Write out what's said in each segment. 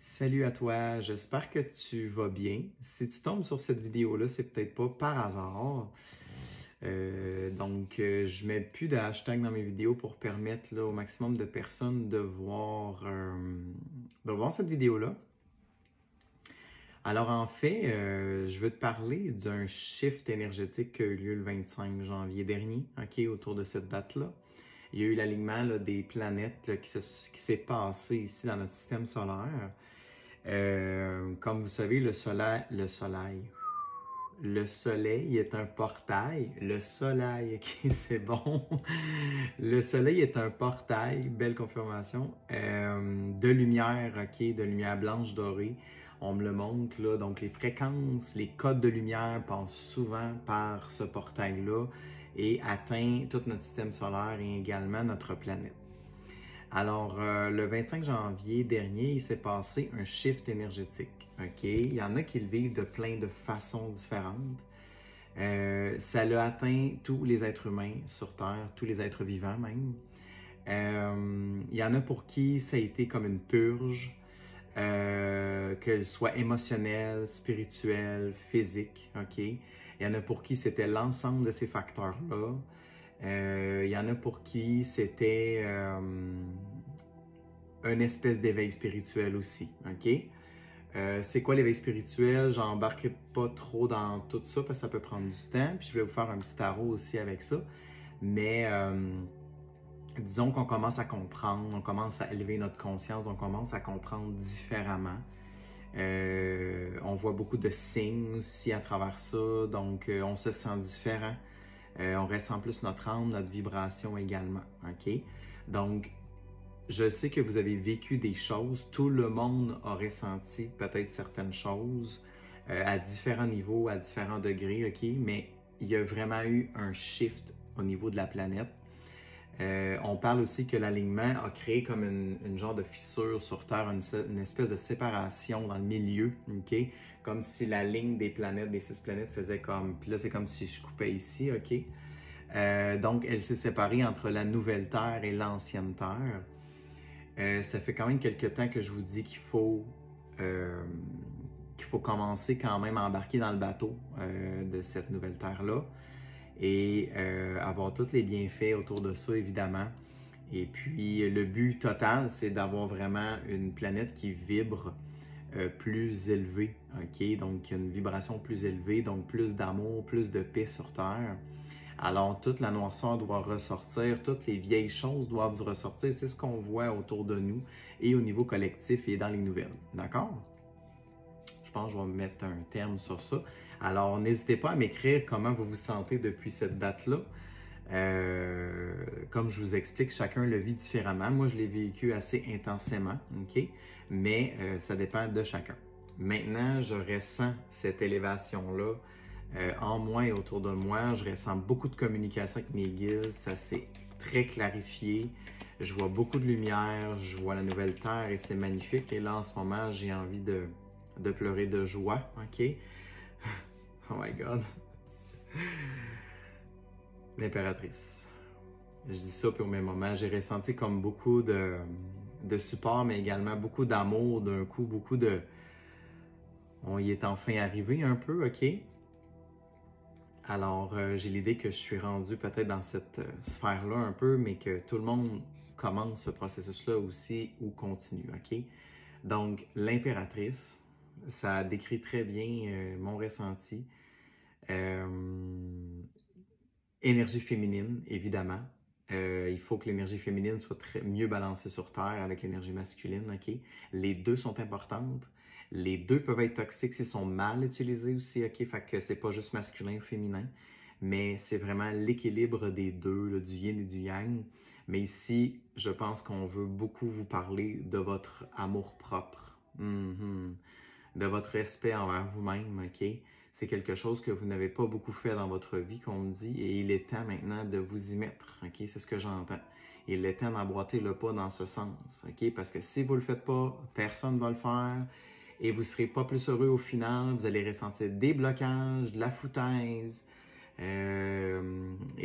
Salut à toi, j'espère que tu vas bien. Si tu tombes sur cette vidéo-là, c'est peut-être pas par hasard. Je mets plus de hashtag dans mes vidéos pour permettre là, au maximum de personnes de voir cette vidéo-là. Alors en fait, je veux te parler d'un shift énergétique qui a eu lieu le 25 janvier dernier, autour de cette date-là. Il y a eu l'alignement des planètes là, qui s'est passé ici dans notre système solaire. Comme vous savez, le soleil est un portail. Le soleil, ok, c'est bon. Le soleil est un portail, belle confirmation, de lumière, ok, de lumière blanche dorée. On me le montre là, donc les fréquences, les codes de lumière passent souvent par ce portail-là et atteignent tout notre système solaire et également notre planète. Alors, le 25 janvier dernier, il s'est passé un shift énergétique. OK? Il y en a qui le vivent de plein de façons différentes. Ça l'a atteint tous les êtres humains sur Terre, tous les êtres vivants même. Il y en a pour qui ça a été comme une purge, qu'elle soit émotionnelle, spirituelle, physique. OK? Il y en a pour qui c'était l'ensemble de ces facteurs-là. Il y en a pour qui c'était une espèce d'éveil spirituel aussi, ok? C'est quoi l'éveil spirituel? J'embarquerai pas trop dans tout ça parce que ça peut prendre du temps, puis je vais vous faire un petit tarot aussi avec ça. Mais disons qu'on commence à comprendre, on commence à élever notre conscience, on commence à comprendre différemment. On voit beaucoup de signes aussi à travers ça, donc on se sent différent. On ressent plus notre âme, notre vibration également, ok? Donc, je sais que vous avez vécu des choses, tout le monde a ressenti peut-être certaines choses à différents niveaux, à différents degrés, ok? Mais il y a vraiment eu un shift au niveau de la planète. On parle aussi que l'alignement a créé comme une genre de fissure sur Terre, une espèce de séparation dans le milieu, ok? Comme si la ligne des planètes, des 6 planètes faisait comme... Puis là, c'est comme si je coupais ici, ok? Donc, elle s'est séparée entre la nouvelle Terre et l'ancienne Terre. Ça fait quand même quelques temps que je vous dis qu'il faut commencer quand même à embarquer dans le bateau de cette nouvelle Terre-là et avoir tous les bienfaits autour de ça, évidemment. Et puis, le but total, c'est d'avoir vraiment une planète qui vibre plus élevée, ok? Donc, une vibration plus élevée, donc plus d'amour, plus de paix sur Terre. Alors, toute la noirceur doit ressortir, toutes les vieilles choses doivent ressortir. C'est ce qu'on voit autour de nous et au niveau collectif et dans les nouvelles. D'accord? Je pense que je vais mettre un terme sur ça. Alors, n'hésitez pas à m'écrire comment vous vous sentez depuis cette date-là. Comme je vous explique, chacun le vit différemment. Moi, je l'ai vécu assez intensément, ok? Mais ça dépend de chacun. Maintenant, je ressens cette élévation-là en moi et autour de moi. Je ressens beaucoup de communication avec mes guides. Ça s'est très clarifié. Je vois beaucoup de lumière. Je vois la nouvelle Terre et c'est magnifique. Et là, en ce moment, j'ai envie de pleurer de joie, ok? Oh my God! L'impératrice. Je dis ça, puis au même moment, j'ai ressenti comme beaucoup de support, mais également beaucoup d'amour d'un coup, beaucoup de... On y est enfin arrivé un peu, ok? Alors, j'ai l'idée que je suis rendu peut-être dans cette sphère-là un peu, mais que tout le monde commence ce processus-là aussi ou continue, ok? Donc, l'impératrice, ça décrit très bien mon ressenti. Énergie féminine, évidemment. Il faut que l'énergie féminine soit mieux balancée sur Terre avec l'énergie masculine, ok? Les deux sont importantes. Les deux peuvent être toxiques s'ils sont mal utilisés aussi, ok? Fait que c'est pas juste masculin ou féminin, mais c'est vraiment l'équilibre des deux, là, du yin et du yang. Mais ici, je pense qu'on veut beaucoup vous parler de votre amour-propre, de votre respect envers vous-même, ok? C'est quelque chose que vous n'avez pas beaucoup fait dans votre vie, qu'on me dit, et il est temps maintenant de vous y mettre, ok? C'est ce que j'entends. Il est temps d'emboîter le pas dans ce sens, ok? Parce que si vous ne le faites pas, personne ne va le faire, et vous ne serez pas plus heureux au final, vous allez ressentir des blocages, de la foutaise, et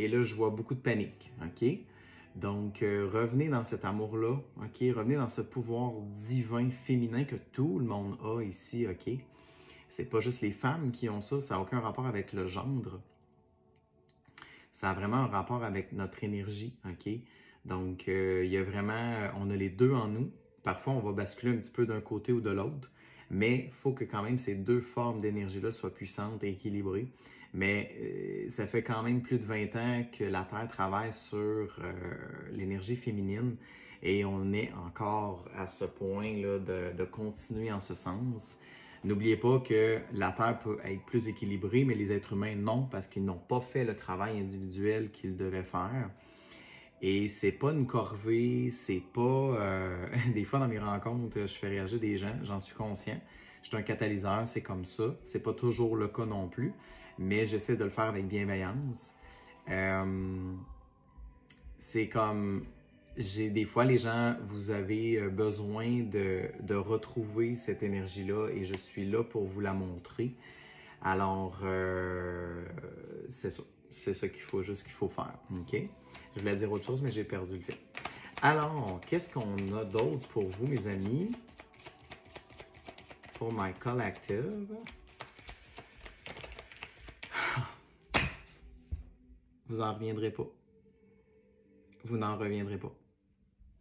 là, je vois beaucoup de panique, ok? Donc, revenez dans cet amour-là, OK? Revenez dans ce pouvoir divin féminin que tout le monde a ici, OK? C'est pas juste les femmes qui ont ça, ça n'a aucun rapport avec le gendre. Ça a vraiment un rapport avec notre énergie, OK? Donc, il y a vraiment, on a les deux en nous. Parfois, on va basculer un petit peu d'un côté ou de l'autre, mais il faut que quand même ces deux formes d'énergie-là soient puissantes et équilibrées. Mais ça fait quand même plus de 20 ans que la Terre travaille sur l'énergie féminine et on est encore à ce point-là de continuer en ce sens. N'oubliez pas que la Terre peut être plus équilibrée, mais les êtres humains non, parce qu'ils n'ont pas fait le travail individuel qu'ils devaient faire. Et c'est pas une corvée, c'est pas... des fois, dans mes rencontres, je fais réagir des gens, j'en suis conscient. Je suis un catalyseur, c'est comme ça. C'est pas toujours le cas non plus, mais j'essaie de le faire avec bienveillance. C'est comme... Des fois, les gens, vous avez besoin de retrouver cette énergie-là et je suis là pour vous la montrer. Alors, c'est ça. C'est ça qu'il faut faire, OK? Je voulais dire autre chose, mais j'ai perdu le fil. Alors, qu'est-ce qu'on a d'autre pour vous, mes amis? For my collective. Vous n'en reviendrez pas. Vous n'en reviendrez pas.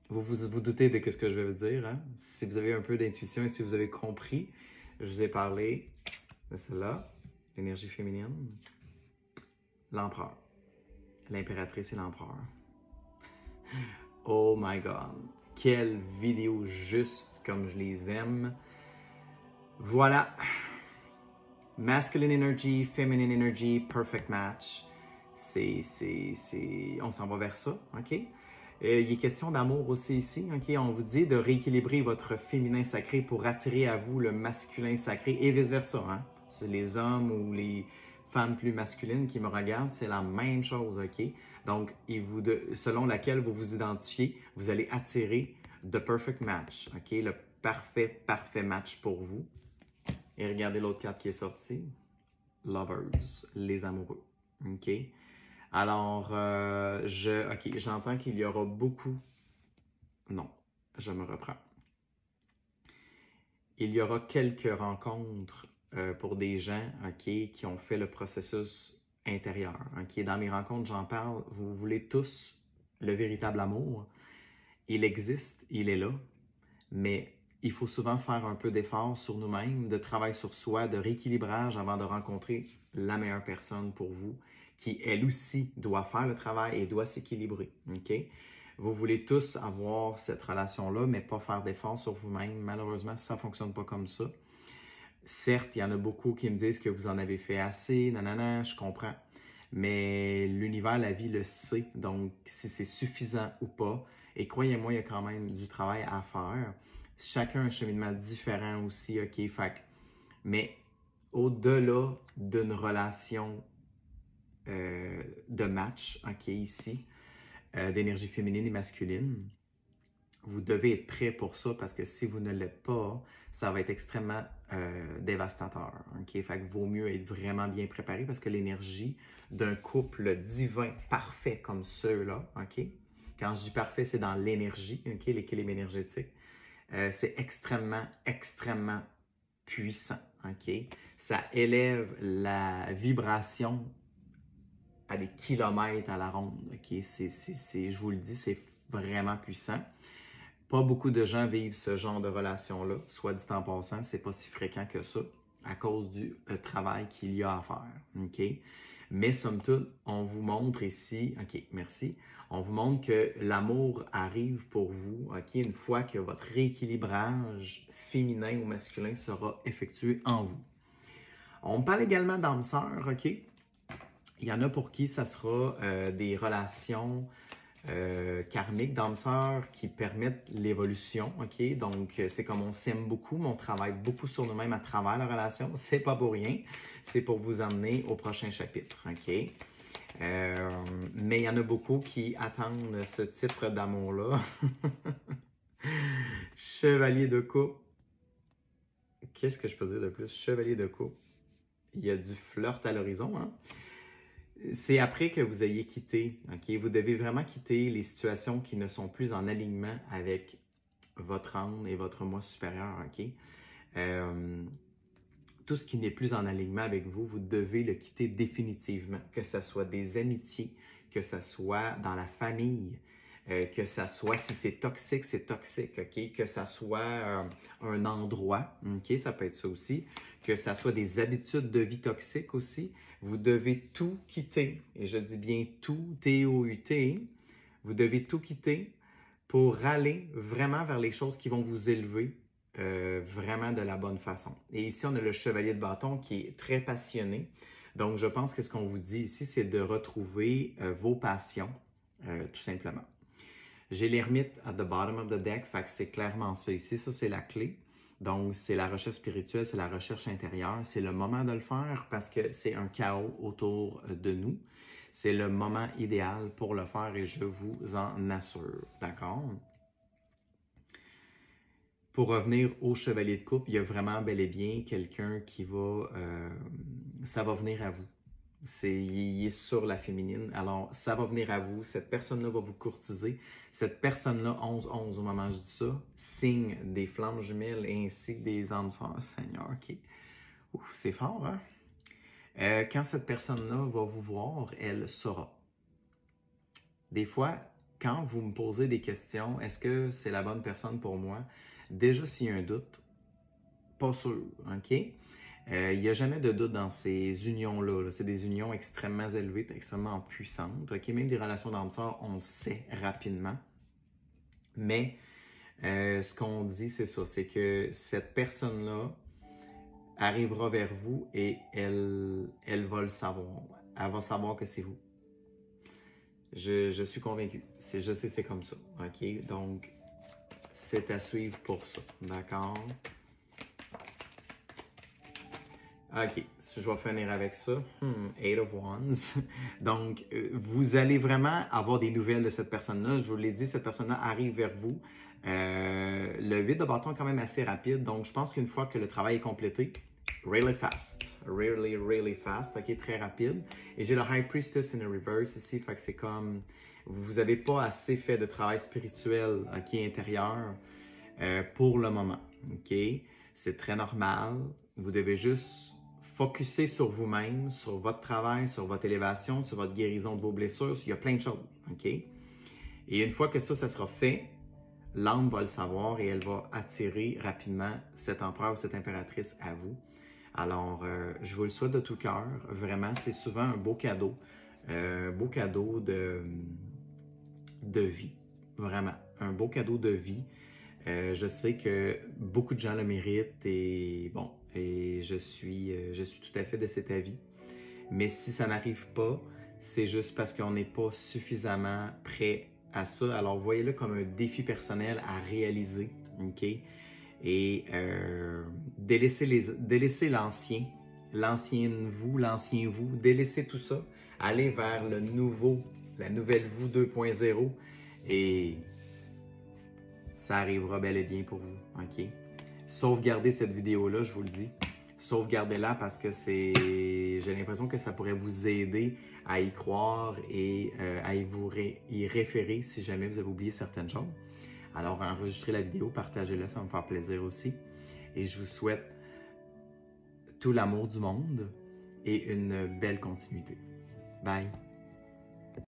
Vous doutez de ce que je vais vous dire, hein? Si vous avez un peu d'intuition et si vous avez compris, je vous ai parlé de celle-là, l'énergie féminine, l'empereur, l'impératrice et l'empereur. Oh my God! Quelle vidéo juste comme je les aime. Voilà. Masculine energy, feminine energy, perfect match. On s'en va vers ça, OK? Il est question d'amour aussi ici, OK? On vous dit de rééquilibrer votre féminin sacré pour attirer à vous le masculin sacré et vice-versa, hein? C'est les hommes ou les femmes plus masculines qui me regardent, c'est la même chose, OK? Donc, selon laquelle vous vous identifiez, vous allez attirer the perfect match, OK? Le parfait match pour vous. Et regardez l'autre carte qui est sortie. Lovers, les amoureux, OK? Alors, OK, j'entends qu'il y aura beaucoup... Non, je me reprends. Il y aura quelques rencontres pour des gens, OK, qui ont fait le processus intérieur, OK? Dans mes rencontres, j'en parle. Vous voulez tous le véritable amour. Il existe, il est là, mais il faut souvent faire un peu d'effort sur nous-mêmes, de travail sur soi, de rééquilibrage avant de rencontrer la meilleure personne pour vous, qui, elle aussi, doit faire le travail et doit s'équilibrer, OK? Vous voulez tous avoir cette relation-là, mais pas faire d'efforts sur vous-même. Malheureusement, ça ne fonctionne pas comme ça. Certes, il y en a beaucoup qui me disent que vous en avez fait assez, nanana, je comprends. Mais l'univers, la vie le sait, donc si c'est suffisant ou pas. Et croyez-moi, il y a quand même du travail à faire. Chacun a un cheminement différent aussi, OK? Mais au-delà d'une relation de match, OK, ici, d'énergie féminine et masculine, vous devez être prêt pour ça parce que si vous ne l'êtes pas, ça va être extrêmement dévastateur. Okay? Fait que vaut mieux être vraiment bien préparé parce que l'énergie d'un couple divin parfait comme ceux-là, OK? Quand je dis parfait, c'est dans l'énergie, OK? L'équilibre énergétique. C'est extrêmement puissant. OK? Ça élève la vibration à des kilomètres à la ronde. OK? Je vous le dis, c'est vraiment puissant. Pas beaucoup de gens vivent ce genre de relation-là, soit dit en passant, c'est pas si fréquent que ça, à cause du travail qu'il y a à faire, OK? Mais somme toute, on vous montre ici, OK, merci, on vous montre que l'amour arrive pour vous, OK, une fois que votre rééquilibrage féminin ou masculin sera effectué en vous. On me parle également d'âme sœur, OK? Il y en a pour qui ça sera des relations karmiques d'âme sœur qui permettent l'évolution, OK? Donc, c'est comme on s'aime beaucoup, mais on travaille beaucoup sur nous-mêmes à travers la relation. C'est pas pour rien, c'est pour vous emmener au prochain chapitre, OK? Mais il y en a beaucoup qui attendent ce type d'amour-là. Chevalier de coupe. Qu'est-ce que je peux dire de plus? Chevalier de coupe. Il y a du flirt à l'horizon, hein? c'est après que vous ayez quitté, OK? Vous devez vraiment quitter les situations qui ne sont plus en alignement avec votre âme et votre moi supérieur, OK? Tout ce qui n'est plus en alignement avec vous, vous devez le quitter définitivement, que ce soit des amitiés, que ce soit dans la famille, que ce soit, si c'est toxique, OK? Que ce soit un endroit, OK? Ça peut être ça aussi. Que ce soit des habitudes de vie toxiques aussi. Vous devez tout quitter, et je dis bien tout, T-O-U-T, vous devez tout quitter pour aller vraiment vers les choses qui vont vous élever vraiment de la bonne façon. Et ici, on a le chevalier de bâton qui est très passionné. Donc, je pense que ce qu'on vous dit ici, c'est de retrouver vos passions, tout simplement. J'ai l'ermite at the bottom of the deck, fait que c'est clairement ça ici. Ça, c'est la clé. Donc, c'est la recherche spirituelle, c'est la recherche intérieure. C'est le moment de le faire parce que c'est un chaos autour de nous. C'est le moment idéal pour le faire et je vous en assure. D'accord? Pour revenir au chevalier de coupe, il y a vraiment bel et bien quelqu'un qui va... ça va venir à vous. Il est sur la féminine. Alors, ça va venir à vous. Cette personne-là va vous courtiser. Cette personne-là, 11-11 au moment où je dis ça, signe des flammes jumelles ainsi que des âmes sœurs. Seigneur, OK. Ouf, c'est fort, hein? Quand cette personne-là va vous voir, elle saura. Des fois, quand vous me posez des questions, est-ce que c'est la bonne personne pour moi? Déjà, s'il y a un doute, pas sûr, OK? Il n'y a jamais de doute dans ces unions-là. C'est des unions extrêmement élevées, extrêmement puissantes. OK? Même des relations d'âme sœur, on le sait rapidement. Mais ce qu'on dit, c'est ça, c'est que cette personne-là arrivera vers vous et elle va le savoir. Elle va savoir que c'est vous. Je suis convaincu. Je sais c'est comme ça. OK? Donc, c'est à suivre pour ça. D'accord? OK, je vais finir avec ça. Eight of Wands. Donc, vous allez vraiment avoir des nouvelles de cette personne-là. Je vous l'ai dit, cette personne-là arrive vers vous. Le 8 de bâton est quand même assez rapide. Donc, je pense qu'une fois que le travail est complété, really fast. Really fast. OK, très rapide. Et j'ai le High Priestess in a reverse ici. Fait que c'est comme... Vous n'avez pas assez fait de travail spirituel, OK, intérieur pour le moment. OK? C'est très normal. Vous devez juste focusser sur vous-même, sur votre travail, sur votre élévation, sur votre guérison de vos blessures. Il y a plein de choses, OK? Et une fois que ça sera fait, l'âme va le savoir et elle va attirer rapidement cet empereur ou cette impératrice à vous. Alors, je vous le souhaite de tout cœur. Vraiment, c'est souvent un beau cadeau de vie. Vraiment, un beau cadeau de vie. Je sais que beaucoup de gens le méritent et bon, et je suis tout à fait de cet avis. Mais si ça n'arrive pas, c'est juste parce qu'on n'est pas suffisamment prêt à ça. Alors, voyez-le comme un défi personnel à réaliser, OK? Et délaissez l'ancien vous, délaissez tout ça, allez vers le nouveau, la nouvelle vous 2.0 et ça arrivera bel et bien pour vous, OK? Sauvegardez cette vidéo-là, je vous le dis. Sauvegardez-la parce que j'ai l'impression que ça pourrait vous aider à y croire et à y référer si jamais vous avez oublié certaines choses. Alors, enregistrez la vidéo, partagez-la, ça va me faire plaisir aussi. Et je vous souhaite tout l'amour du monde et une belle continuité. Bye!